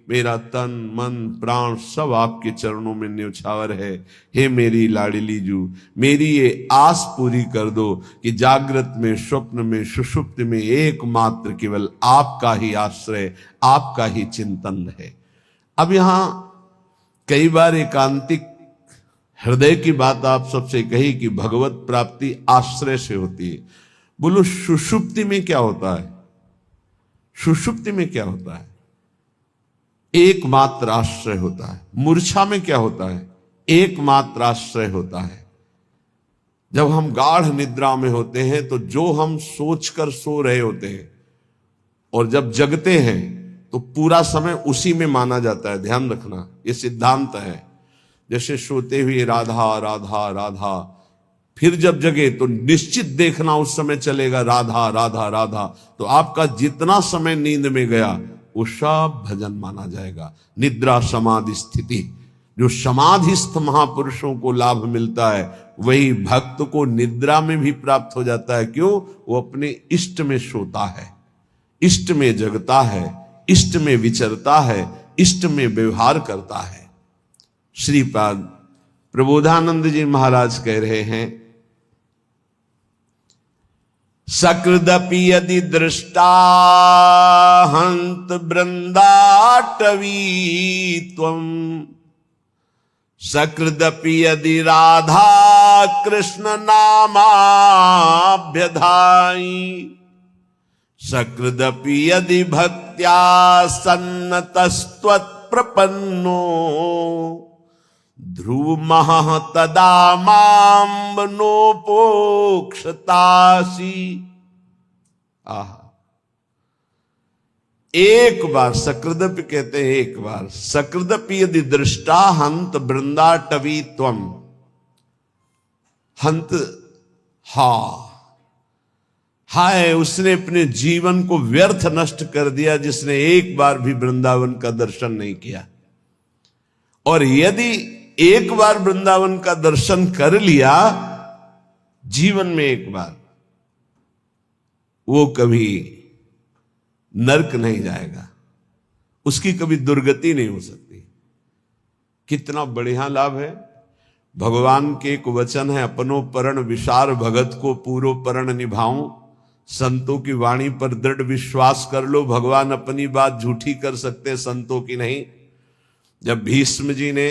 मेरा तन मन प्राण सब आपके चरणों में न्यौछावर है। हे मेरी लाडली जू, मेरी ये आस पूरी कर दो कि जागृत में, स्वप्न में, सुषुप्ति में एकमात्र केवल आपका ही आश्रय, आपका ही चिंतन है। अब यहां कई बार एकांतिक हृदय की बात आप सबसे कही कि भगवत प्राप्ति आश्रय से होती है। बोलो सुषुप्ति में क्या होता है? सुषुप्ति में क्या होता है? एकमात्र आश्रय होता है। मूर्छा में क्या होता है? एकमात्र आश्रय होता है। जब हम गाढ़ निद्रा में होते हैं तो जो हम सोचकर सो रहे होते हैं और जब जगते हैं तो पूरा समय उसी में माना जाता है। ध्यान रखना, ये सिद्धांत है। जैसे सोते हुए राधा राधा राधा, फिर जब जगे तो निश्चित देखना उस समय चलेगा राधा राधा राधा। तो आपका जितना समय नींद में गया वो सब भजन माना जाएगा। निद्रा समाधि स्थिति, जो समाधिस्थ महापुरुषों को लाभ मिलता है वही भक्त को निद्रा में भी प्राप्त हो जाता है। क्यों? वो अपने इष्ट में सोता है, इष्ट में जगता है, इष्ट में विचरता है, इष्ट में व्यवहार करता है। श्रीपाद प्रबोधानंद जी महाराज कह रहे हैं, सकृदपि यदि दृष्टा हंत वृंदाटवी त्वं, सकृदपि यदि राधा कृष्ण नामाभ्यधाई, सकृदपि यदि भक्त्या सन्नतस्त्वत् प्रपन्नो, ध्रुवमः तदा मां नोपोक्षतासि। एक बार सकृदपि कहते हैं, एक बार सकृदपि यदि दृष्टा हंत वृंदाटवी त्वं, हंत हाय उसने अपने जीवन को व्यर्थ नष्ट कर दिया जिसने एक बार भी वृंदावन का दर्शन नहीं किया। और यदि एक बार वृंदावन का दर्शन कर लिया जीवन में एक बार, वो कभी नरक नहीं जाएगा, उसकी कभी दुर्गति नहीं हो सकती। कितना बढ़िया लाभ है। भगवान के एक वचन है, अपनो परण विसार भगत को पूरो परण निभाऊं। संतों की वाणी पर दृढ़ विश्वास कर लो, भगवान अपनी बात झूठी कर सकते, संतों की नहीं। जब भीष्म जी ने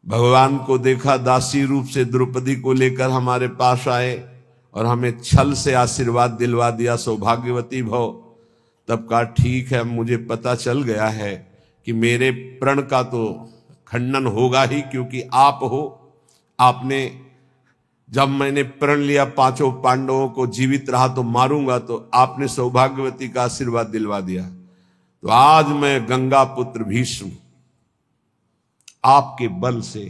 भगवान को देखा, दासी रूप से द्रौपदी को लेकर हमारे पास आए और हमें छल से आशीर्वाद दिलवा दिया, सौभाग्यवती भव। तब कहा ठीक है, मुझे पता चल गया है कि मेरे प्रण का तो खंडन होगा ही, क्योंकि आप हो। आपने जब मैंने प्रण लिया पांचों पांडवों को जीवित रहा तो मारूंगा, तो आपने सौभाग्यवती का आशीर्वाद दिलवा दिया। तो आज मैं गंगा पुत्र भीष्म आपके बल से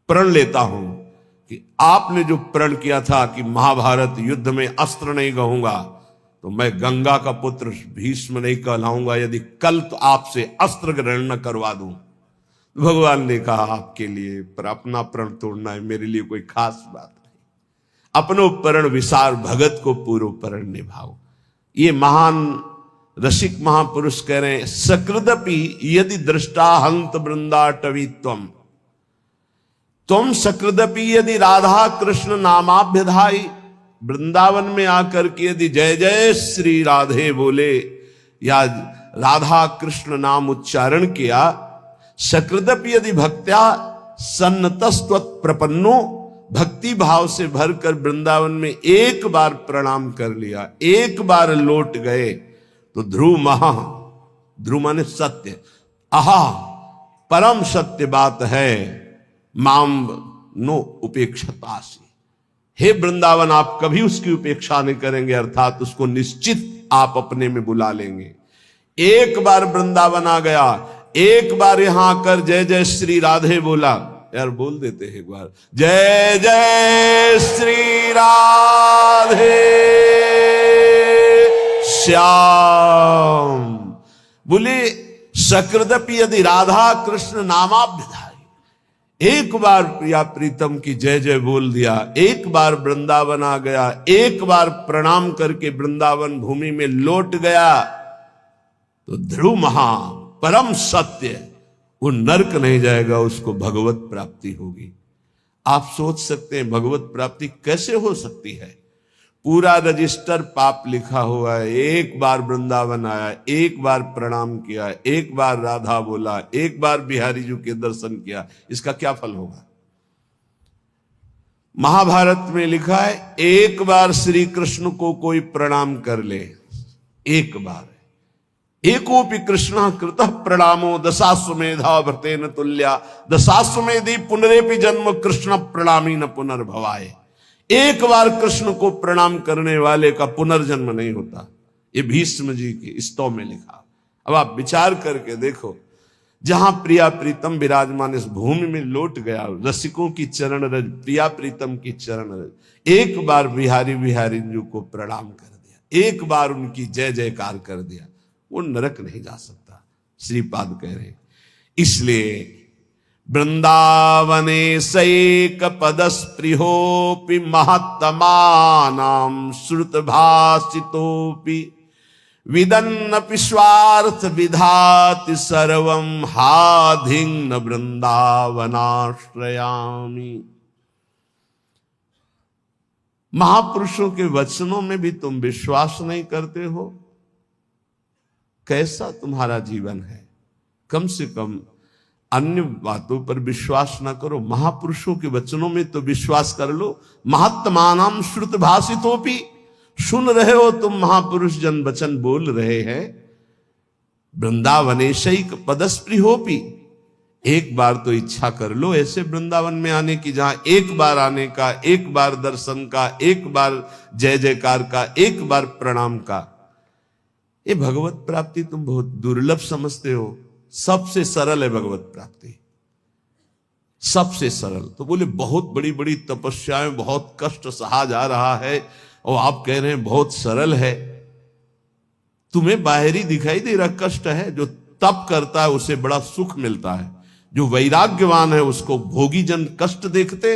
प्रण लेता हूं कि आपने जो प्रण किया था कि महाभारत युद्ध में अस्त्र नहीं कहूंगा, तो मैं गंगा का पुत्र भीष्म नहीं कहलाऊंगा यदि कल तो आपसे अस्त्र ग्रहण न करवा दूं। भगवान ने कहा आपके लिए, पर अपना प्रण तोड़ना है मेरे लिए कोई खास बात नहीं। अपनो परण विसार भगत को पूरो परण निभाओ। ये महान रसिक महापुरुष कह रहे हैं, सकृदपि यदि दृष्टा हंत वृंदाटवी त्वं, तुम सकृदपि यदि राधा कृष्ण नामाभ्यधाई, वृंदावन में आकर के यदि जय जय श्री राधे बोले या राधा कृष्ण नाम उच्चारण किया, सकृदपि यदि भक्त्या सन्नतस्त्वत् प्रपन्नो, भक्ति भाव से भरकर वृंदावन में एक बार प्रणाम कर लिया, एक बार लौट गए, तो ध्रुव महा, ध्रुव माने सत्य, आहा परम सत्य बात है, माम नो उपेक्षतासी। हे वृंदावन, आप कभी उसकी उपेक्षा नहीं करेंगे, अर्थात उसको निश्चित आप अपने में बुला लेंगे। एक बार वृंदावन आ गया, एक बार यहां आकर जय जय श्री राधे बोला, यार बोल देते हैं एक बार, जय जय श्री राधे श्याम। बोले सकृदपि यदि राधा कृष्ण नामाभ्यधाई, एक बार प्रिया प्रीतम की जय जय बोल दिया, एक बार वृंदावन आ गया, एक बार प्रणाम करके वृंदावन भूमि में लौट गया, तो ध्रुव महा परम सत्य, वो नरक नहीं जाएगा, उसको भगवत प्राप्ति होगी। आप सोच सकते हैं भगवत प्राप्ति कैसे हो सकती है? पूरा रजिस्टर पाप लिखा हुआ है, एक बार वृंदावन आया, एक बार प्रणाम किया, एक बार राधा बोला, एक बार बिहारी जी के दर्शन किया, इसका क्या फल होगा? महाभारत में लिखा है एक बार श्री कृष्ण को कोई प्रणाम कर ले, एक बार, एकोपि कृष्ण कृतः प्रणामो दशाश्वमेधा व्रतेन तुल्या दशाश्वमेधि पुनरेपि जन्म कृष्ण प्रणामी न पुनर्भवाए। एक बार कृष्ण को प्रणाम करने वाले का पुनर्जन्म नहीं होता, ये भीष्म जी के स्तव में लिखा। अब आप विचार करके देखो, जहां प्रिया प्रीतम विराजमान इस भूमि में लौट गया, रसिकों की चरण रज, प्रिया प्रीतम की चरण रज, एक बार बिहारी बिहारी जी को प्रणाम कर दिया, एक बार उनकी जय जयकार कर दिया, वो नरक नहीं जा सकता, श्रीपाद कह रहे। इसलिए वृंदावने सैक पदस्पृहोपि महत्तमानां श्रुत भाषितोपि विदन्नपि स्वार्थ विधाति सर्वं हाधिं वृंदावनाश्रयामि। महापुरुषों के वचनों में भी तुम विश्वास नहीं करते हो, कैसा तुम्हारा जीवन है? कम से कम अन्य बातों पर विश्वास ना करो, महापुरुषों के वचनों में तो विश्वास कर लो। महत्तमानां श्रुत भाषितोपि, सुन रहे हो तुम, महापुरुष जन वचन बोल रहे हैं। वृंदावनेशैक पदस्पृहोपि, एक बार तो इच्छा कर लो ऐसे वृंदावन में आने की, जहां एक बार आने का, एक बार दर्शन का, एक बार जय जयकार का, एक बार प्रणाम का। ये भगवत प्राप्ति तुम बहुत दुर्लभ समझते हो। सबसे सरल है भगवत प्राप्ति, सबसे सरल। तो बोले बहुत बड़ी बड़ी तपस्याएं, बहुत कष्ट सहा जा रहा है, और आप कह रहे हैं बहुत सरल है। तुम्हें बाहरी दिखाई दे रहा कष्ट है, जो तप करता है उसे बड़ा सुख मिलता है। जो वैराग्यवान है उसको भोगी जन कष्ट देखते,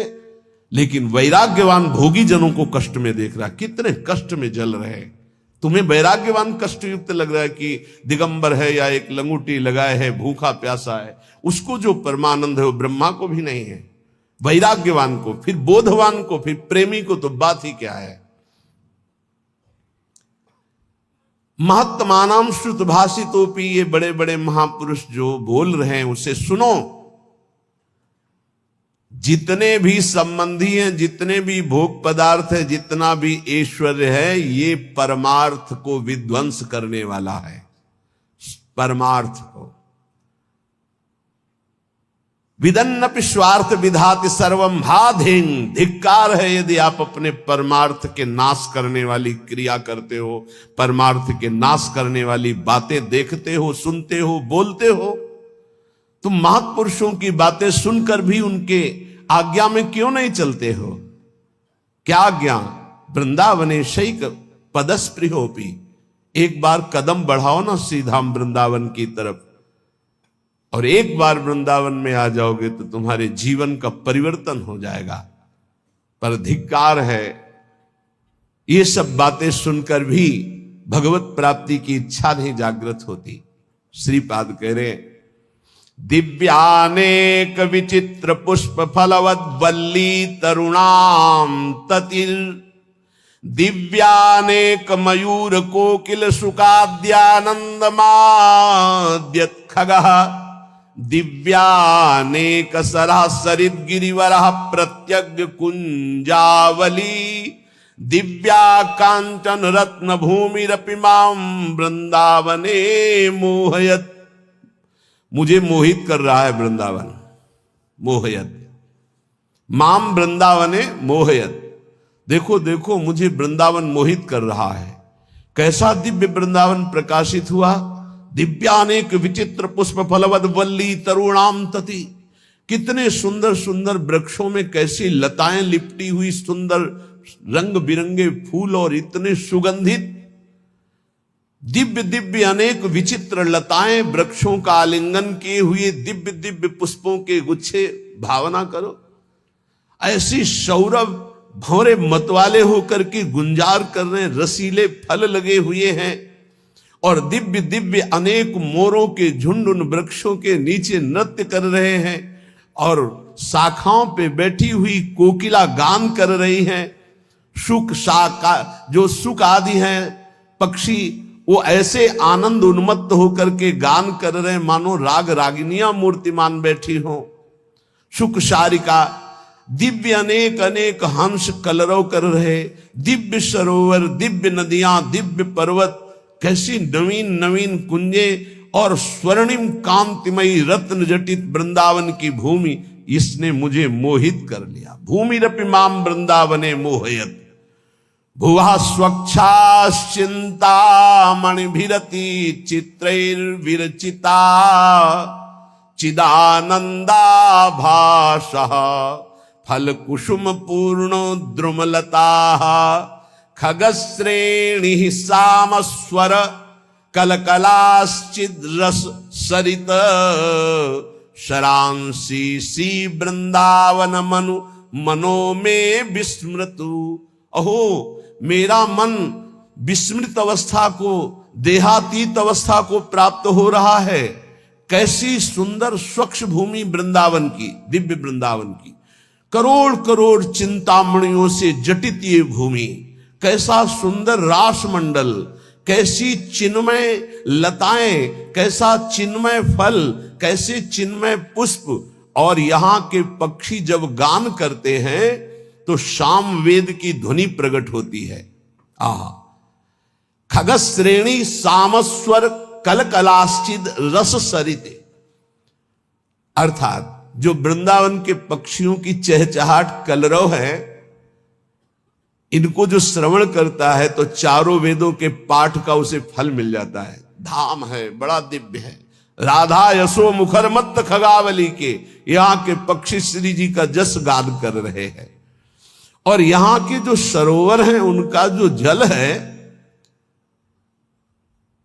लेकिन वैराग्यवान भोगी जनों को कष्ट में देख रहा है, कितने कष्ट में जल रहे हैं। तुम्हें वैराग्यवान कष्ट युक्त लग रहा है कि दिगंबर है या एक लंगूटी लगाए है, भूखा प्यासा है, उसको जो परमानंद है वो ब्रह्मा को भी नहीं है। वैराग्यवान को, फिर बोधवान को, फिर प्रेमी को तो बात ही क्या है। महत्तमानां श्रुत भाषितोपि, ये बड़े बड़े महापुरुष जो बोल रहे हैं उसे सुनो। जितने भी संबंधी हैं, जितने भी भोग पदार्थ है, जितना भी ऐश्वर्य है, ये परमार्थ को विध्वंस करने वाला है। परमार्थ को विदन्नपि स्वार्थ विधाति सर्वम हाधिं, धिक्कार है यदि आप अपने परमार्थ के नाश करने वाली क्रिया करते हो, परमार्थ के नाश करने वाली बातें देखते हो, सुनते हो, बोलते हो। तुम महापुरुषों की बातें सुनकर भी उनके आज्ञा में क्यों नहीं चलते हो? क्या आज्ञा? वृंदावने शैक पदस्पृहोपि, एक बार कदम बढ़ाओ ना सीधा वृंदावन की तरफ, और एक बार वृंदावन में आ जाओगे तो तुम्हारे जीवन का परिवर्तन हो जाएगा। पर धिक्कार है, ये सब बातें सुनकर भी भगवत प्राप्ति की इच्छा नहीं जागृत होती। श्रीपाद कह रहे, दिव्यानेक विचित्र पुष्प फलवद वल्ली तरुणाम ततिर, दिव्यानेक मयूर कोकिल सुकाद्यानंद माद्यत खगः, दिव्यानेक सरः सरित गिरिवरः प्रत्यग्र कुंजावली, दिव्या कांचन रत्न भूमिरपि मां वृंदावने मोहयत। मुझे मोहित कर रहा है वृंदावन, मोहयत माम वृंदावने मोहयत। देखो देखो मुझे वृंदावन मोहित कर रहा है। कैसा दिव्य वृंदावन प्रकाशित हुआ। दिव्यानेक विचित्र पुष्प फलवद वल्ली तरुणाम तति, कितने सुंदर सुंदर वृक्षों में कैसी लताएं लिपटी हुई, सुंदर रंग बिरंगे फूल और इतने सुगंधित, दिव्य दिव्य अनेक विचित्र लताएं, वृक्षों का आलिंगन किए हुए दिव्य दिव्य पुष्पों के गुच्छे। भावना करो, ऐसी सौरभ भंवरे मतवाले होकर के गुंजार कर रहे हैं, रसीले फल लगे हुए हैं, और दिव्य दिव्य अनेक मोरों के झुंड उन वृक्षों के नीचे नृत्य कर रहे हैं और शाखाओं पे बैठी हुई कोकिला गान कर रही हैं। शुक शाखा जो शुक आदि हैं पक्षी, वो ऐसे आनंद उन्मत्त होकर के गान कर रहे हैं मानो राग रागिनियां मूर्तिमान बैठी हो। शुक शारिका दिव्य अनेक अनेक हंस कलरव कर रहे, दिव्य सरोवर, दिव्य नदियां, दिव्य पर्वत, कैसी नवीन नवीन कुंजे और स्वर्णिम कांतिमयी रत्न जटित वृंदावन की भूमि, इसने मुझे मोहित कर लिया। भूमि रपि माम वृंदावने मोहयत भुवा स्वच्छाश्चिंता मणिभिरति चित्रैर्विरचिता चिदानंदा भाषा फल कुसुम पूर्ण द्रुमलता खगश्रेणी सामस्वर कलकलाश्चिद रस सरित शरांसी सी वृंदावन मनु मनो में विस्मृतु। अहो मेरा मन विस्मृत अवस्था को, देहातीत अवस्था को प्राप्त हो रहा है। कैसी सुंदर स्वच्छ भूमि वृंदावन की, दिव्य वृंदावन की, करोड़ करोड़ चिंतामणियों से जटित ये भूमि, कैसा सुंदर रासमंडल, कैसी चिन्मय लताएं, कैसा चिन्मय फल, कैसे चिन्मय पुष्प, और यहां के पक्षी जब गान करते हैं तो शाम वेद की ध्वनि प्रकट होती है। आहा, खगश्रेणी सामस्वर कलकलाश्चिद रस सरिते, अर्थात जो वृंदावन के पक्षियों की चहचहाट कलरव है, इनको जो श्रवण करता है तो चारों वेदों के पाठ का उसे फल मिल जाता है। धाम है, बड़ा दिव्य है। राधा यशो मुखर मत खगावली के यहां के पक्षी श्री जी का जस गान कर रहे हैं। और यहां के जो सरोवर हैं उनका जो जल है,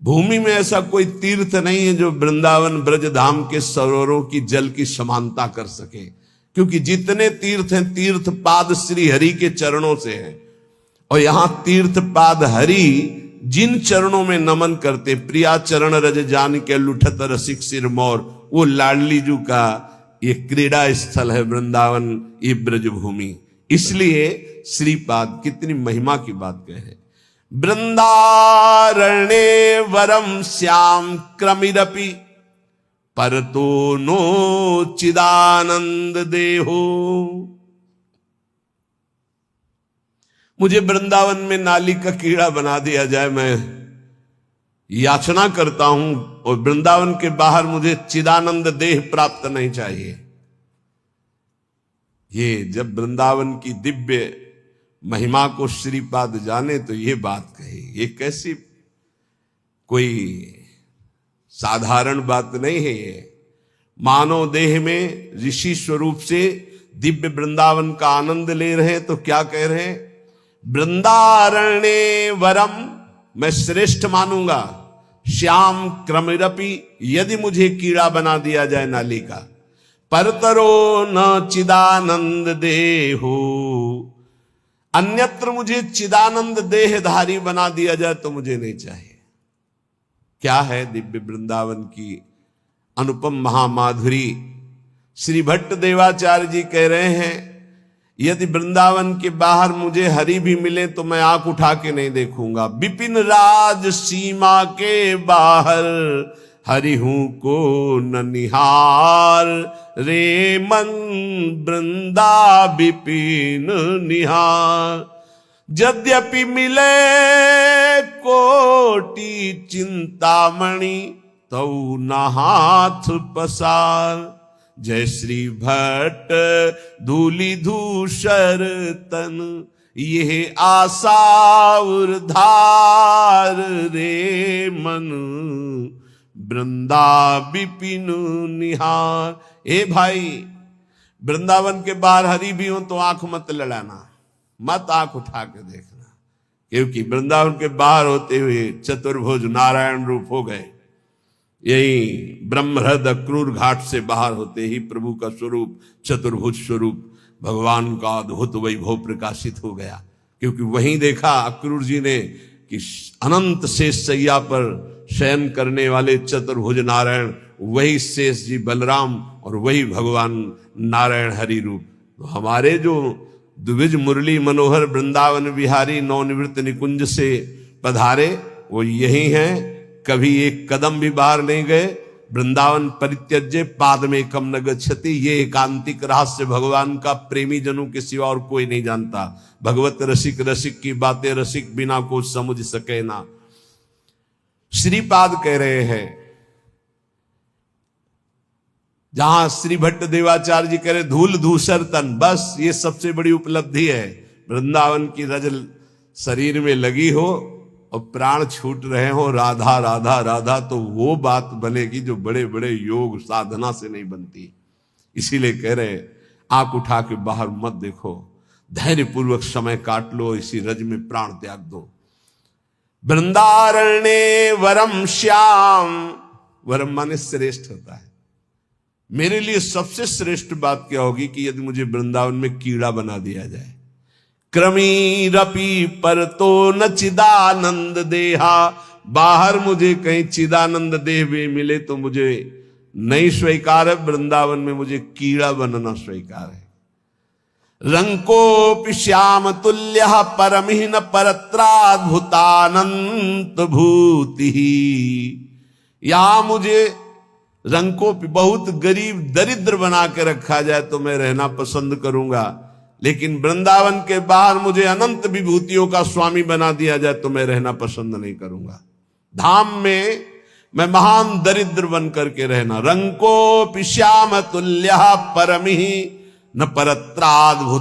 भूमि में ऐसा कोई तीर्थ नहीं है जो वृंदावन ब्रज धाम के सरोवरों की जल की समानता कर सके, क्योंकि जितने तीर्थ हैं तीर्थ पाद श्री हरि के चरणों से हैं। और यहां तीर्थ पाद हरि जिन चरणों में नमन करते, प्रिया चरण रज जान के लुठत रसिक सिर मोर, वो लाडली जू का ये क्रीड़ा स्थल है वृंदावन, ये ब्रज भूमि। इसलिए श्रीपाद कितनी महिमा की बात कहे। वृंदारण्ये वरम श्याम क्रमिरपि परतो नो चिदानंद देहो। मुझे वृंदावन में नाली का कीड़ा बना दिया जाए, मैं याचना करता हूं, और वृंदावन के बाहर मुझे चिदानंद देह प्राप्त नहीं चाहिए। ये जब वृंदावन की दिव्य महिमा को श्रीपाद जाने तो ये बात कही। ये कैसी कोई साधारण बात नहीं है। ये मानव देह में ऋषि स्वरूप से दिव्य वृंदावन का आनंद ले रहे हैं, तो क्या कह रहे हैं? वृंदारण्ये वरम, मैं श्रेष्ठ मानूंगा, श्याम क्रमिरपि, यदि मुझे कीड़ा बना दिया जाए नाली का, परतरो न चिदानंद देहो, अन्यत्र मुझे चिदानंद देहधारी बना दिया जाए तो मुझे नहीं चाहिए। क्या है दिव्य वृंदावन की अनुपम महामाधुरी। श्री भट्ट देवाचार्य जी कह रहे हैं, यदि वृंदावन के बाहर मुझे हरि भी मिले तो मैं आंख उठा के नहीं देखूंगा। विपिन राज सीमा के बाहर हरि हूं को न निहार, रे मन वृंदा विपिन निहार। यद्यपि मिले कोटि चिंतामणि तऊ न हाथ पसार। जय श्री भट्ट धूलि धूसर तन ये आशा उर्धार, रे मन वृंदा विपिन निहार। ए भाई, वृंदावन के बाहर हरि भी हो तो आंख मत लड़ाना, मत आंख उठा के देखना, क्योंकि वृंदावन के बाहर होते हुए चतुर्भुज नारायण रूप हो गए। यही ब्रह्महृद अक्रूर घाट से बाहर होते ही प्रभु का स्वरूप, चतुर्भुज स्वरूप भगवान का अद्भुत वैभव प्रकाशित हो गया। क्योंकि वहीं देखा अक्रूर जी ने कि अनंत शेष सैया पर शयन करने वाले चतुर्भुज नारायण वही शेष जी बलराम और वही भगवान नारायण हरि रूप। तो हमारे जो द्विज मुरली मनोहर वृंदावन विहारी नवनिवृत्त निकुंज से पधारे वो यही हैं, कभी एक कदम भी बाहर नहीं गए। वृंदावन परित्यज्य पाद में कम न गच्छति, ये एकांतिक रहस्य भगवान का प्रेमी जनों के सिवा और कोई नहीं जानता। भगवत रसिक रसिक की बातें रसिक बिना को समझ सके ना। श्रीपाद कह रहे हैं, जहां श्री भट्ट देवाचार्य जी कह रहे धूल धूसर तन, बस ये सबसे बड़ी उपलब्धि है। वृंदावन की रज शरीर में लगी हो और प्राण छूट रहे हो राधा राधा राधा, तो वो बात बनेगी जो बड़े बड़े योग साधना से नहीं बनती। इसीलिए कह रहे आंख उठा के बाहर मत देखो, धैर्य पूर्वक समय काट लो, इसी रज में प्राण त्याग दो। वृंदारण्य वरम श्याम, वरम माने श्रेष्ठ होता है। मेरे लिए सबसे श्रेष्ठ बात क्या होगी कि यदि मुझे वृंदावन में कीड़ा बना दिया जाए। क्रमीरपि पर तो न चिदानंद देहा, बाहर मुझे कहीं चिदानंद देह भी मिले तो मुझे नहीं स्वीकार है, वृंदावन में मुझे कीड़ा बनना स्वीकार है। रंकोपि श्याम तुल्य परमहीन परत्राद्भुतानंत भूति, यहां मुझे रंकोपि बहुत गरीब दरिद्र बना के रखा जाए तो मैं रहना पसंद करूंगा, लेकिन वृंदावन के बाहर मुझे अनंत विभूतियों का स्वामी बना दिया जाए तो मैं रहना पसंद नहीं करूंगा। धाम में मैं महान दरिद्र बन करके रहना। रंको श्याम तुल्य परमिहि न परत्राद्भुतानंत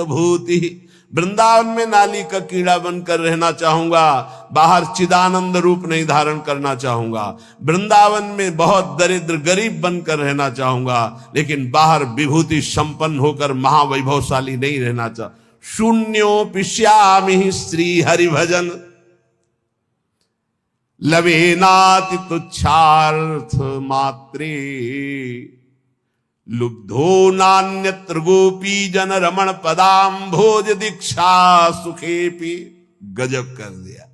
भूति, वृंदावन में नाली का कीड़ा बनकर रहना चाहूंगा, बाहर चिदानंद रूप नहीं धारण करना चाहूंगा। वृंदावन में बहुत दरिद्र गरीब बनकर रहना चाहूंगा, लेकिन बाहर विभूति संपन्न होकर महावैभवशाली नहीं रहना चाह। शून्योपि श्यामि श्री हरि भजन लवेनाति तुच्छार्थ मात्रे, लुब्धो नान्यत्र गोपी जन रमण पदाम भोज दीक्षा सुखेपी। गजब कर दिया।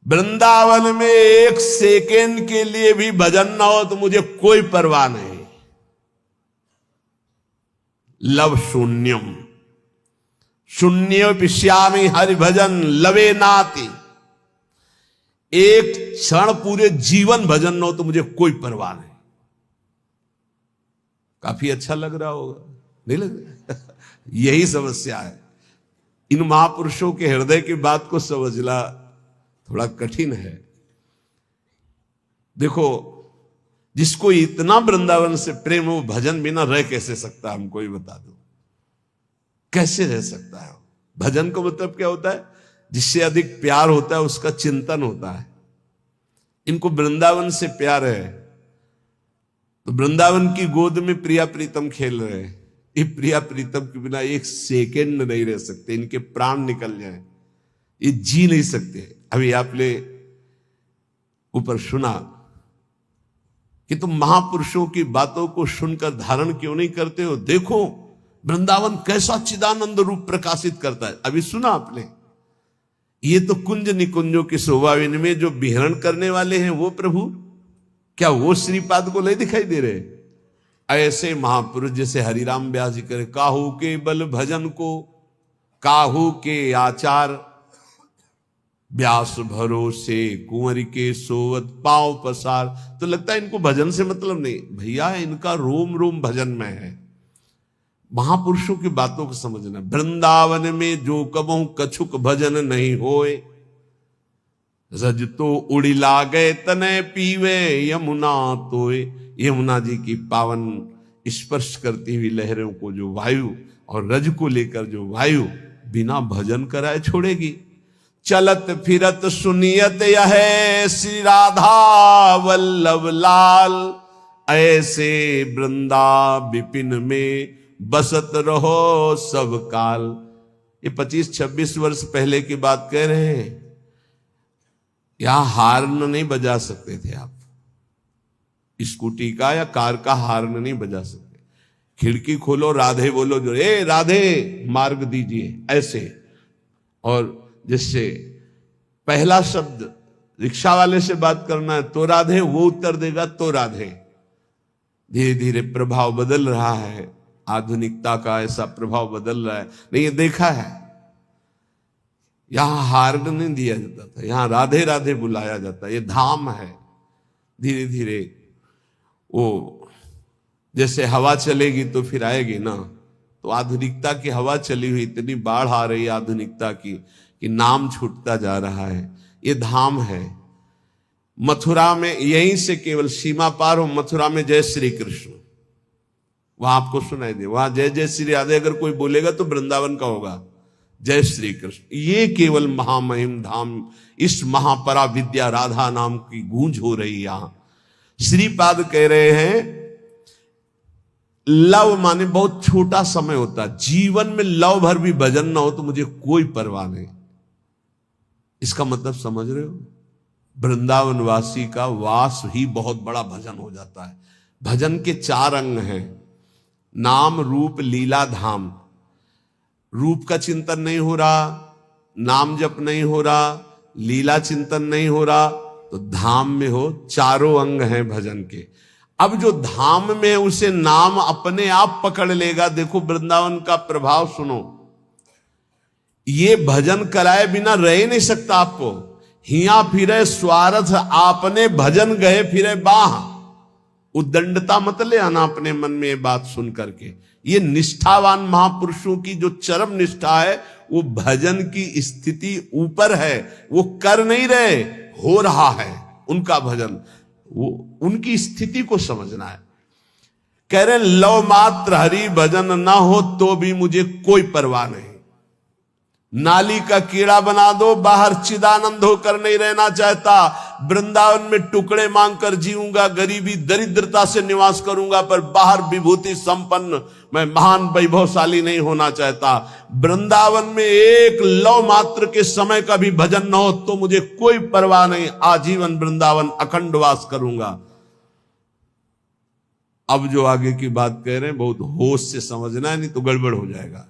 वृंदावन में एक सेकेंड के लिए भी भजन ना हो तो मुझे कोई परवाह नहीं। लव शून्यम, शून्य पिश्यामी हरि भजन लवे नाति, एक क्षण पूरे जीवन भजन ना हो तो मुझे कोई परवाह नहीं। काफी अच्छा लग रहा होगा, नहीं लग रहा? यही समस्या है। इन महापुरुषों के हृदय की बात को समझना थोड़ा कठिन है। देखो, जिसको इतना वृंदावन से प्रेम हो भजन बिना रह कैसे सकता है? हमको ही बता दो, कैसे रह सकता है? भजन का मतलब क्या होता है? जिससे अधिक प्यार होता है उसका चिंतन होता है। इनको वृंदावन से प्यार है तो वृंदावन की गोद में प्रिया प्रीतम खेल रहे हैं। ये प्रिया प्रीतम के बिना एक सेकेंड नहीं रह सकते, इनके प्राण निकल जाए, ये जी नहीं सकते। अभी आपने ऊपर सुना कि तुम महापुरुषों की बातों को सुनकर धारण क्यों नहीं करते हो? देखो वृंदावन कैसा चिदानंद रूप प्रकाशित करता है। अभी सुना आपने? ये तो कुंज निकुंजों की शोभा, इनमें जो विहरण करने वाले हैं वो प्रभु, क्या वो श्रीपाद को नहीं दिखाई दे रहे? ऐसे महापुरुष जैसे हरिराम व्यास जी करे, काहू के बल भजन को काहू के आचार, व्यास भरोसे कुंवर के सोवत पांव पसार। तो लगता है इनको भजन से मतलब नहीं। भैया इनका रोम रोम भजन में है। महापुरुषों की बातों को समझना। वृंदावन में जो कबहू कछुक भजन नहीं होए, रज तो उड़ी लागे तने पीवे यमुना तोए। यमुना जी की पावन स्पर्श करती हुई लहरों को जो वायु और रज को लेकर जो वायु बिना भजन कराए छोड़ेगी। चलत फिरत सुनियत यह श्री राधा वल्लभ लाल, ऐसे वृंदा विपिन में बसत रहो सब काल। ये 25-26 वर्ष पहले की बात कह रहे हैं। यहां हार्न नहीं बजा सकते थे आप, स्कूटी का या कार का हार्न नहीं बजा सकते। खिड़की खोलो, राधे बोलो, जो ए राधे मार्ग दीजिए, ऐसे। और जिससे पहला शब्द रिक्शा वाले से बात करना है तो राधे, वो उत्तर देगा तो राधे। धीरे धीरे प्रभाव बदल रहा है, आधुनिकता का ऐसा प्रभाव बदल रहा है। नहीं, ये देखा है, यहां हार्ड नहीं दिया जाता था, यहां राधे राधे बुलाया जाता है। ये धाम है। धीरे धीरे वो जैसे हवा चलेगी तो फिर आएगी ना, तो आधुनिकता की हवा चली हुई, इतनी बाढ़ आ रही है आधुनिकता की कि नाम छूटता जा रहा है। ये धाम है। मथुरा में यहीं से केवल सीमा पार हो, मथुरा में जय श्री कृष्ण, वहां आपको सुनाई दे, वहां जय जय श्री राधे अगर कोई बोलेगा तो वृंदावन का होगा, जय श्री कृष्ण। ये केवल महामहिम धाम, इस महापरा विद्या राधा नाम की गूंज हो रही। यहां श्रीपाद कह रहे हैं लव माने बहुत छोटा समय होता, जीवन में लव भर भी भजन ना हो तो मुझे कोई परवाह नहीं। इसका मतलब समझ रहे हो? वृंदावन वासी का वास ही बहुत बड़ा भजन हो जाता है। भजन के 4 अंग हैं, नाम रूप लीला धाम। रूप का चिंतन नहीं हो रहा, नाम जप नहीं हो रहा, लीला चिंतन नहीं हो रहा, तो धाम में हो। 4 अंग हैं भजन के। अब जो धाम में है उसे नाम अपने आप पकड़ लेगा। देखो वृंदावन का प्रभाव सुनो, ये भजन कराए बिना रह नहीं सकता। आपको हिया फिरे स्वार्थ आपने भजन गए फिरे बाह, उद्दंडता मत ले आना अपने मन में ये बात सुन करके। ये निष्ठावान महापुरुषों की जो चरम निष्ठा है, वो भजन की स्थिति ऊपर है, वो कर नहीं रहे, हो रहा है उनका भजन। वो उनकी स्थिति को समझना है। कह रहे लव मात्र हरि भजन ना हो तो भी मुझे कोई परवाह नहीं। नाली का कीड़ा बना दो, बाहर चिदानंद होकर नहीं रहना चाहता। वृंदावन में टुकड़े मांगकर जीऊंगा, गरीबी दरिद्रता से निवास करूंगा, पर बाहर विभूति संपन्न मैं महान वैभवशाली नहीं होना चाहता। वृंदावन में एक लव मात्र के समय का भी भजन न हो तो मुझे कोई परवाह नहीं, आजीवन वृंदावन अखंड वास करूंगा। अब जो आगे की बात कह रहे हैं बहुत होश से समझना है, नहीं तो गड़बड़ हो जाएगा।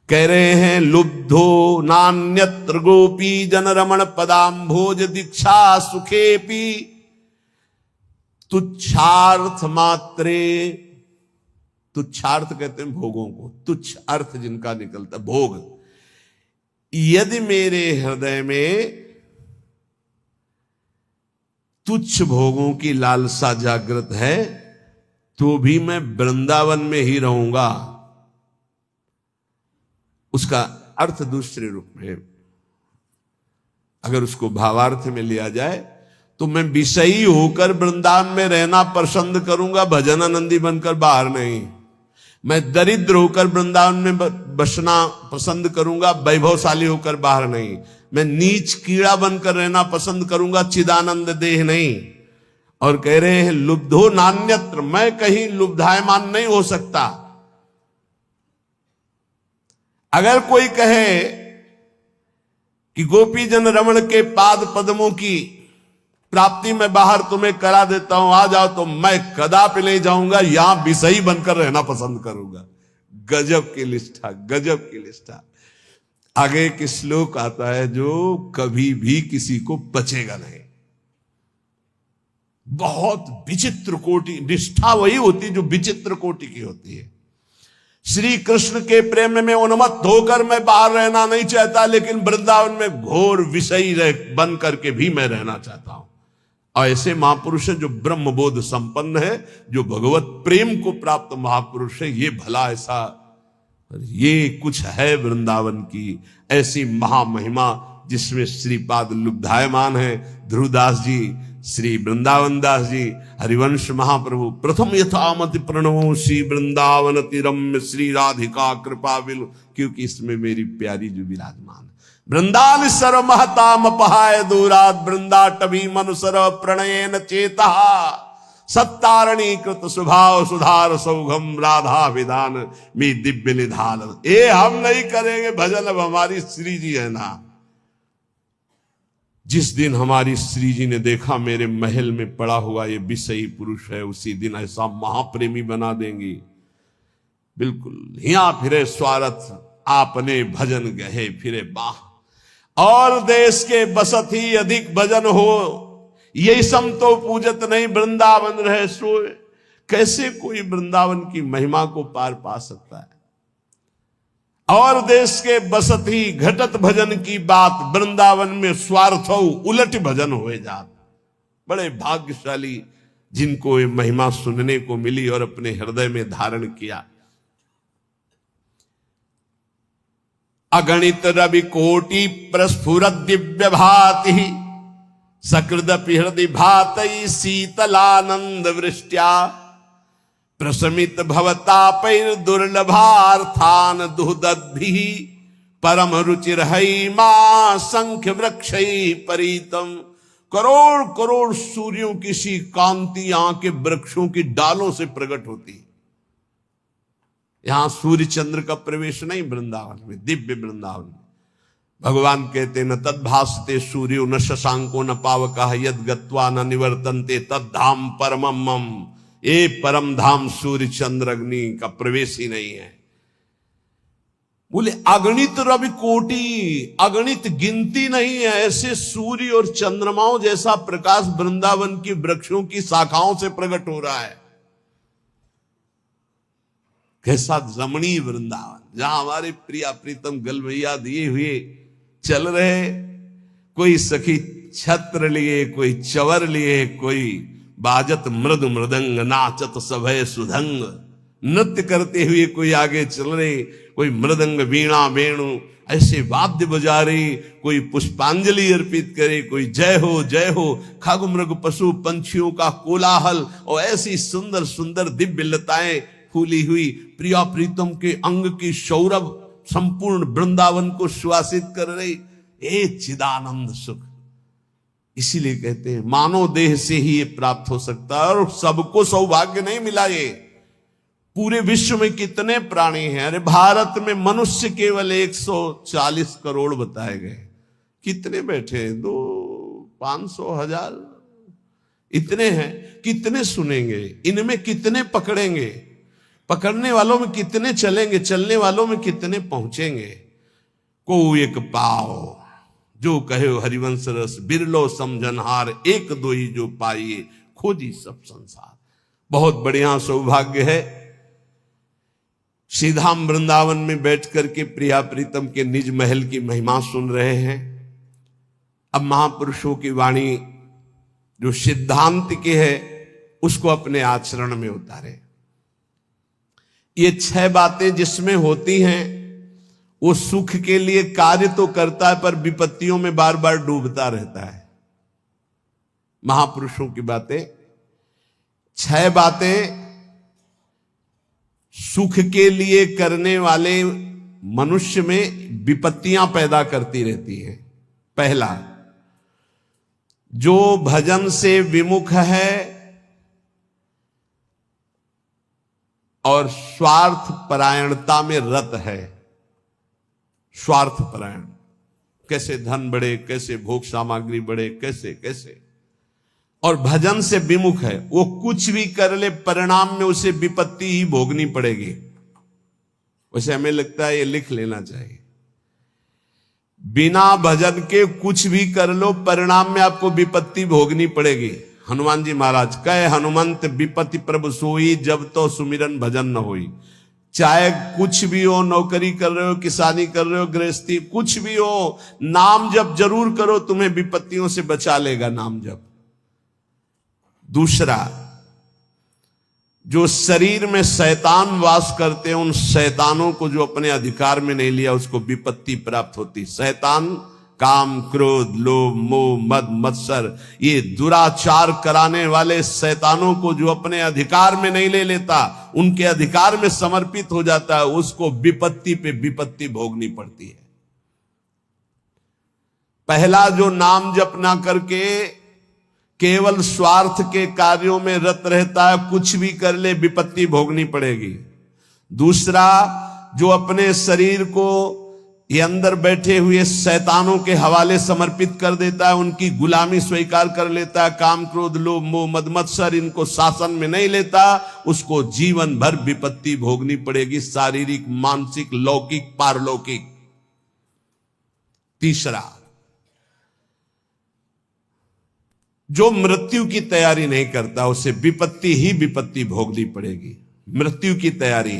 कह रहे हैं लुब्धो नान्यत्र गोपी जन रमण पदाम्भोज दीक्षा सुखेपी तुच्छार्थ मात्रे। तुच्छार्थ कहते हैं भोगों को, तुच्छ अर्थ जिनका निकलता भोग। यदि मेरे हृदय में तुच्छ भोगों की लालसा जागृत है तो भी मैं वृंदावन में ही रहूंगा। उसका अर्थ दूसरे रूप में, अगर उसको भावार्थ में लिया जाए तो मैं विषयी होकर वृंदावन में रहना पसंद करूंगा, भजनानंदी बनकर बाहर नहीं। मैं दरिद्र होकर वृंदावन में बसना पसंद करूंगा, वैभवशाली होकर बाहर नहीं। मैं नीच कीड़ा बनकर रहना पसंद करूंगा, चिदानंद देह नहीं। और कह रहे हैं लुब्धो नान्यत्र, मैं कहीं लुब्धायमान नहीं हो सकता। अगर कोई कहे कि गोपी जन रमण के पाद पद्मों की प्राप्ति में बाहर तुम्हें करा देता हूं, आ जाओ, तो मैं कदापि नहीं जाऊंगा, यहां विषयी बनकर रहना पसंद करूंगा। गजब की निष्ठा, गजब की निष्ठा। आगे एक श्लोक आता है जो कभी भी किसी को बचेगा नहीं। बहुत विचित्र कोटि निष्ठा वही होती जो विचित्र कोटि की होती है। श्री कृष्ण के प्रेम में उन्मत्त होकर मैं बाहर रहना नहीं चाहता, लेकिन वृंदावन में घोर विषयी बन करके भी मैं रहना चाहता हूं। और ऐसे महापुरुष है जो ब्रह्मबोध संपन्न है, जो भगवत प्रेम को प्राप्त महापुरुष है। ये भला ऐसा, ये कुछ है वृंदावन की ऐसी महामहिमा जिसमें श्रीपाद लुब्धायमान है। ध्रुवदास जी, श्री वृंदावन दास जी, हरिवंश महाप्रभु प्रथम यथामति प्रणवो श्री वृंदावन तिरम्य श्री राधिका कृपा बिल, क्योंकि इसमें मेरी प्यारी जो विराजमान वृंदावन सर्व महताम अपहाय दूरात वृंदाटवी मनुसर प्रणयन चेता सत्तारणी कृत स्वभाव सुधार सौघम राधा विधान में दिव्य निधान। ये हम नहीं करेंगे भजन, अब हमारी श्री जी है ना। जिस दिन हमारी श्री जी ने देखा मेरे महल में पड़ा हुआ ये विषयी पुरुष है, उसी दिन ऐसा महाप्रेमी बना देंगी। बिल्कुल हिया फिरे स्वार्थ आपने भजन गहे फिरे बाह। और देश के बसत ही अधिक भजन हो, यही सम तो पूजत नहीं वृंदावन रहे सोए। कैसे कोई वृंदावन की महिमा को पार पा सकता है। और देश के बसत ही घटत भजन की बात, वृंदावन में स्वार्थ हो उलट भजन होए जात। बड़े भाग्यशाली जिनको ये महिमा सुनने को मिली और अपने हृदय में धारण किया। अगणित रवि कोटि प्रस्फुरत दिव्य भाति, सकृदपि हृदय भातई शीतलानंद वृष्ट्या, प्रशमित भवतापैर दुर्लभार्थान दुहदद्भिः, परम रुचिरहै मां संख्य वृक्षै परीतम। करोड़ करोड़ सूर्यों की सी कांति यहां के वृक्षों की डालों से प्रकट होती। यहां सूर्य चंद्र का प्रवेश नहीं वृंदावन में, दिव्य वृंदावन में। भगवान कहते न तद्भासते सूर्यो न शशांको न पावकः, यद गत्वा न निवर्तन्ते तद्धाम परमम मम। ये परम धाम सूर्य चंद्र अग्नि का प्रवेश ही नहीं है। बोले अगणित रवि कोटि, अगणित गिनती नहीं है ऐसे सूर्य और चंद्रमाओं जैसा प्रकाश वृंदावन की वृक्षों की शाखाओं से प्रकट हो रहा है। कैसा रमणीय वृंदावन, जहां हमारे प्रिया प्रीतम गलवैया दिए हुए चल रहे। कोई सखी छत्र लिए, कोई चवर लिए, कोई बाजत मृद मृदंग, नाचत सभय सुधंग। नृत्य करते हुए कोई आगे चल रहे, कोई मृदंग वीणा वेणु ऐसे वाद्य बजा रही, कोई पुष्पांजलि अर्पित करे, कोई जय हो खग मृग पशु पंछियों का कोलाहल, और ऐसी सुंदर सुंदर दिव्य लताएं फूली हुई प्रिया प्रीतम के अंग की सौरभ संपूर्ण वृंदावन को सुवासित कर रही। एक चिदानंद सुख। इसीलिए कहते हैं मानव देह से ही ये प्राप्त हो सकता है, और सबको सौभाग्य नहीं मिला। ये पूरे विश्व में कितने प्राणी हैं। अरे भारत में मनुष्य केवल 140 करोड़ बताए गए। कितने बैठे हैं? 500 हजार इतने हैं। कितने सुनेंगे? इनमें कितने पकड़ेंगे? पकड़ने वालों में कितने चलेंगे? चलने वालों में कितने पहुंचेंगे? को एक पाओ जो कहे हरिवंश रस, बिरलो समझनहार, एक दो ही जो पाइए, खोजी सब संसार। बहुत बढ़िया सौभाग्य है। श्रीधाम वृंदावन में बैठ करके प्रिया प्रीतम के निज महल की महिमा सुन रहे हैं। अब महापुरुषों की वाणी जो सिद्धांत की है उसको अपने आचरण में उतारे। ये 6 बातें जिसमें होती हैं वो सुख के लिए कार्य तो करता है, पर विपत्तियों में बार बार डूबता रहता है। महापुरुषों की बातें 6 बातें सुख के लिए करने वाले मनुष्य में विपत्तियां पैदा करती रहती हैं। पहला, जो भजन से विमुख है और स्वार्थ परायणता में रत है। स्वार्थ परायण, कैसे धन बढ़े, कैसे भोग सामग्री बढ़े, कैसे कैसे, और भजन से विमुख है। वो कुछ भी कर ले परिणाम में उसे विपत्ति ही भोगनी पड़ेगी। वैसे हमें लगता है ये लिख लेना चाहिए, बिना भजन के कुछ भी कर लो परिणाम में आपको विपत्ति भोगनी पड़ेगी। हनुमान जी महाराज कहे, हनुमंत विपत्ति प्रभु सोई, जब तो सुमिरन भजन न होई। चाहे कुछ भी हो, नौकरी कर रहे हो, किसानी कर रहे हो, गृहस्थी, कुछ भी हो, नाम जप जरूर करो, तुम्हें विपत्तियों से बचा लेगा नाम जप। दूसरा, जो शरीर में शैतान वास करते हैं उन शैतानों को जो अपने अधिकार में नहीं लिया उसको विपत्ति प्राप्त होती। शैतान काम, क्रोध, लोभ, मोह, मद, मत्सर, ये दुराचार कराने वाले शैतानों को जो अपने अधिकार में नहीं ले लेता, उनके अधिकार में समर्पित हो जाता है, उसको विपत्ति पे विपत्ति भोगनी पड़ती है। पहला, जो नाम जप ना करके केवल स्वार्थ के कार्यों में रत रहता है, कुछ भी कर ले विपत्ति भोगनी पड़ेगी। दूसरा, जो अपने शरीर को ये अंदर बैठे हुए शैतानों के हवाले समर्पित कर देता है, उनकी गुलामी स्वीकार कर लेता है, काम, क्रोध, लोभ, मोह, मद, मत्सर इनको शासन में नहीं लेता, उसको जीवन भर विपत्ति भोगनी पड़ेगी, शारीरिक, मानसिक, लौकिक, पारलौकिक। तीसरा, जो मृत्यु की तैयारी नहीं करता उसे विपत्ति ही विपत्ति भोगनी पड़ेगी। मृत्यु की तैयारी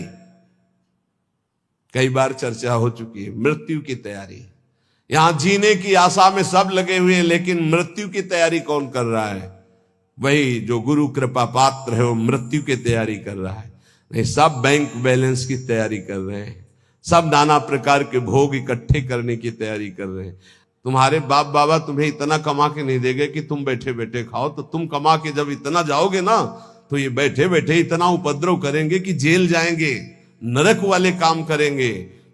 कई बार चर्चा हो चुकी है। मृत्यु की तैयारी, यहां जीने की आशा में सब लगे हुए हैं, लेकिन मृत्यु की तैयारी कौन कर रहा है? वही जो गुरु कृपा पात्र है, वो मृत्यु की तैयारी कर रहा है। नहीं, सब बैंक बैलेंस की तैयारी कर रहे हैं, सब नाना प्रकार के भोग इकट्ठे करने की तैयारी कर रहे हैं। तुम्हारे बाप बाबा तुम्हें इतना कमा के नहीं देंगे कि तुम बैठे बैठे खाओ, तो तुम कमा के जब इतना जाओगे ना, तो ये बैठे बैठे इतना उपद्रव करेंगे कि जेल जाएंगे, नरक वाले काम करेंगे।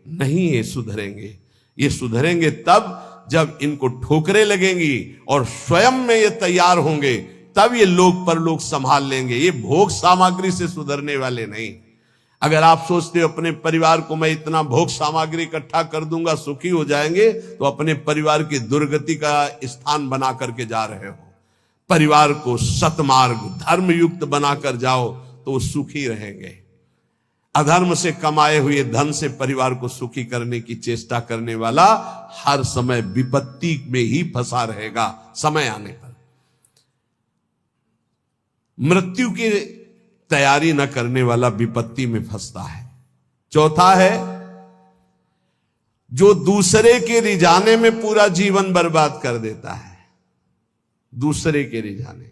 नहीं, ये सुधरेंगे। ये सुधरेंगे तब जब इनको ठोकरें लगेंगी और स्वयं में ये तैयार होंगे, तब ये लोक परलोक संभाल लेंगे। ये भोग सामग्री से सुधरने वाले नहीं। अगर आप सोचते हो अपने परिवार को मैं इतना भोग सामग्री इकट्ठा कर दूंगा सुखी हो जाएंगे, तो अपने परिवार की दुर्गति का स्थान बना करके जा रहे हो। परिवार को सतमार्ग धर्म युक्त बनाकर जाओ तो वो सुखी रहेंगे। अधर्म से कमाए हुए धन से परिवार को सुखी करने की चेष्टा करने वाला हर समय विपत्ति में ही फंसा रहेगा। समय आने पर मृत्यु की तैयारी न करने वाला विपत्ति में फंसता है। चौथा है जो दूसरे के रिझाने में पूरा जीवन बर्बाद कर देता है। दूसरे के रिझाने,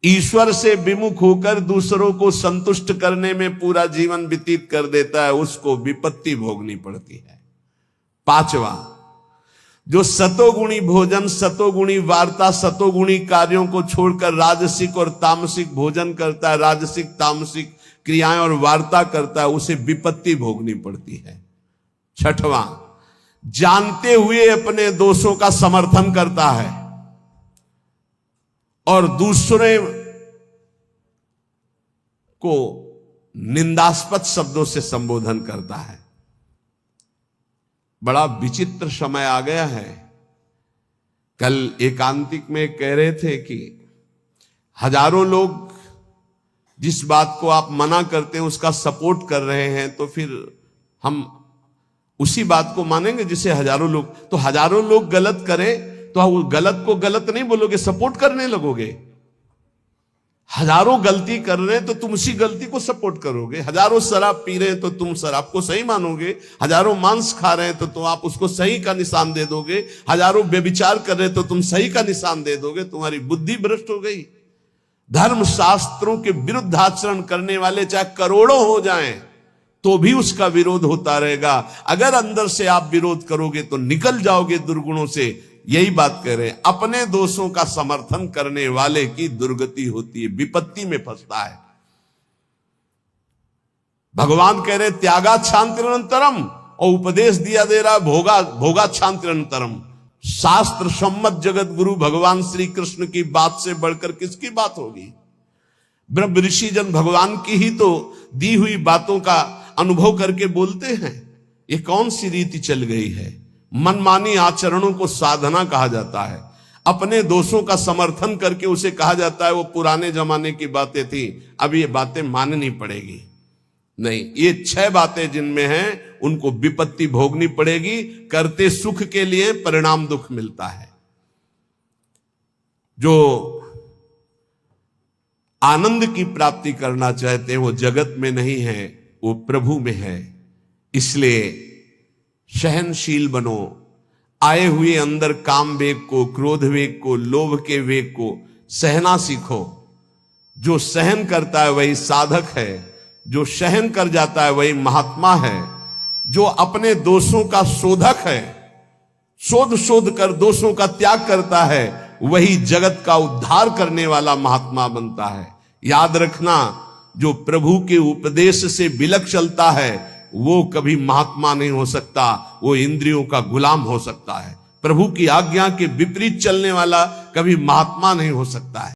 ईश्वर से विमुख होकर दूसरों को संतुष्ट करने में पूरा जीवन व्यतीत कर देता है, उसको विपत्ति भोगनी पड़ती है। पांचवा, जो सतोगुणी भोजन, सतोगुणी वार्ता, सतोगुणी कार्यों को छोड़कर राजसिक और तामसिक भोजन करता है, राजसिक तामसिक क्रियाएं और वार्ता करता है, उसे विपत्ति भोगनी पड़ती है। छठवां, जानते हुए अपने दोषों का समर्थन करता है और दूसरे को निंदास्पद शब्दों से संबोधन करता है। बड़ा विचित्र समय आ गया है। कल एकांतिक में कह रहे थे कि हजारों लोग जिस बात को आप मना करते हैं उसका सपोर्ट कर रहे हैं, तो फिर हम उसी बात को मानेंगे जिसे हजारों लोग, तो हजारों लोग गलत करें तो वो गलत को गलत नहीं बोलोगे, सपोर्ट करने लगोगे। हजारों गलती कर रहे हैं तो तुम उसी गलती को सपोर्ट करोगे। हजारों शराब पी रहे हैं तो तुम शराब को सही मानोगे। हजारों मांस खा रहे हैं तो आप उसको सही का निशान दे दोगे। हजारों व्यभिचार कर रहे हैं तो तुम सही का निशान दे दोगे। तुम्हारी बुद्धि भ्रष्ट हो गई। धर्म शास्त्रों के विरुद्ध आचरण करने वाले चाहे करोड़ों हो जाएं तो भी उसका विरोध होता रहेगा। अगर अंदर से आप विरोध करोगे तो निकल जाओगे दुर्गुणों से। यही बात कह रहे हैं, अपने दोषों का समर्थन करने वाले की दुर्गति होती है, विपत्ति में फंसता है। भगवान कह रहे त्यागा शांतिरंतरम, और उपदेश दिया दे रहा भोगा शांतिरंतरम। शास्त्र सम्मत जगत गुरु भगवान श्री कृष्ण की बात से बढ़कर किसकी बात होगी? ब्रह्म ऋषि जन भगवान की ही तो दी हुई बातों का अनुभव करके बोलते हैं। ये कौन सी रीति चल गई है? मनमानी आचरणों को साधना कहा जाता है। अपने दोषों का समर्थन करके उसे कहा जाता है वो पुराने जमाने की बातें थी, अब ये बातें माननी पड़ेगी। नहीं, ये 6 बातें जिनमें हैं उनको विपत्ति भोगनी पड़ेगी। करते सुख के लिए परिणाम दुख मिलता है। जो आनंद की प्राप्ति करना चाहते हैं वो जगत में नहीं है, वो प्रभु में है। इसलिए सहनशील बनो। आए हुए अंदर काम वेग को, क्रोध वेग को, लोभ के वेग को सहना सीखो। जो सहन करता है वही साधक है। जो सहन कर जाता है वही महात्मा है। जो अपने दोषों का शोधक है, शोध कर दोषों का त्याग करता है, वही जगत का उद्धार करने वाला महात्मा बनता है। याद रखना, जो प्रभु के उपदेश से बिलक चलता है वो कभी महात्मा नहीं हो सकता, वो इंद्रियों का गुलाम हो सकता है। प्रभु की आज्ञा के विपरीत चलने वाला कभी महात्मा नहीं हो सकता है।